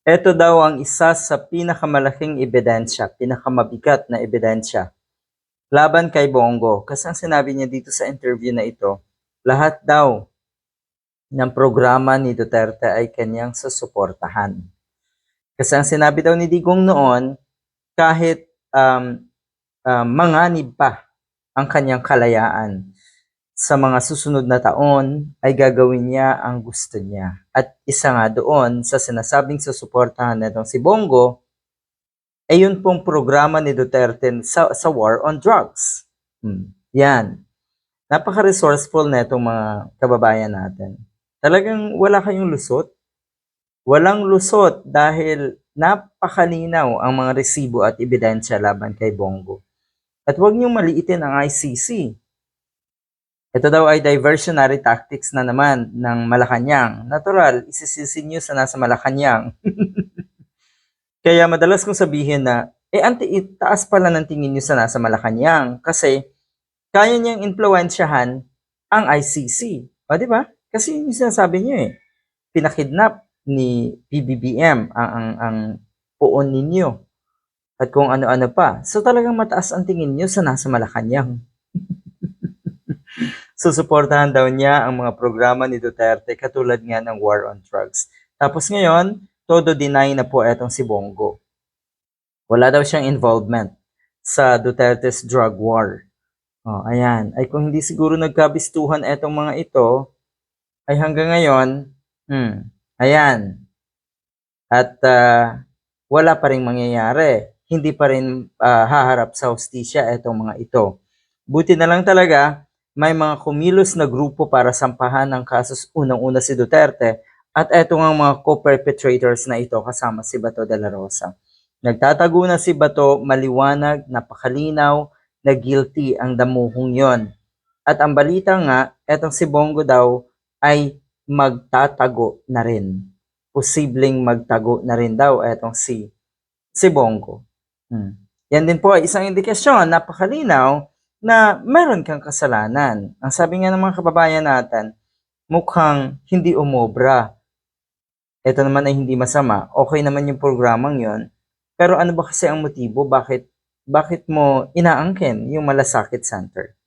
Ito daw ang isa sa pinakamalaking ebidensya, pinakamabigat na ebidensya laban kay Bongo. Kasi ang sinabi niya dito sa interview na ito, lahat daw ng programa ni Duterte ay kanyang susuportahan. Kasi ang sinabi daw ni Digong noon, kahit manganib pa ang kanyang kalayaan, sa mga susunod na taon ay gagawin niya ang gusto niya. At isa nga doon sa sinasabing susuportahan nitong si Bongo, ay yun pong programa ni Duterte sa war on drugs. Yan. Napaka-resourceful na itong mga kababayan natin. Talagang wala kayong lusot. Walang lusot dahil napakalinaw ang mga resibo at ebidensya laban kay Bongo. At huwag niyong maliitin ang ICC. Ito daw ay diversionary tactics na naman ng Malacanang. Natural, isisisi niyo sa nasa Malacanang. Kaya madalas kong sabihin na, taas pala ng tingin niyo sa nasa Malacanang kasi kaya niyang influensyahan ang ICC. O, di ba? Kasi yung sinasabi niyo pinakidnap ni PBBM ang poon ninyo at kung ano-ano pa. So talagang mataas ang tingin niyo sa nasa Malacanang. Susuportahan daw niya ang mga programa ni Duterte katulad nga ng war on drugs. Tapos ngayon, todo deny na po etong si Bongo. Wala daw siyang involvement sa Duterte's drug war. Ayan. Ay kung hindi siguro nagkabistuhan etong mga ito, ay hanggang ngayon, ayan. At wala pa rin mangyayari. Hindi pa rin haharap sa hustisya etong mga ito. Buti na lang talaga, may mga kumilos na grupo para sampahan ng kasos unang-una si Duterte at eto nga mga co-perpetrators na ito kasama si Bato de la Rosa. Nagtatago na si Bato, maliwanag, napakalinaw, na guilty ang damuhong yon. At ang balita nga, etong si Bongo daw ay magtatago na rin. Posibleng magtago na rin daw etong si Bongo. Yan din po ay isang indikasyon, napakalinaw, na meron kang kasalanan. Ang sabi nga ng mga kababayan natin, mukhang hindi umobra. Ito naman ay hindi masama. Okay naman yung programang yon. Pero ano ba kasi ang motibo? Bakit mo inaangkin yung Malasakit Center?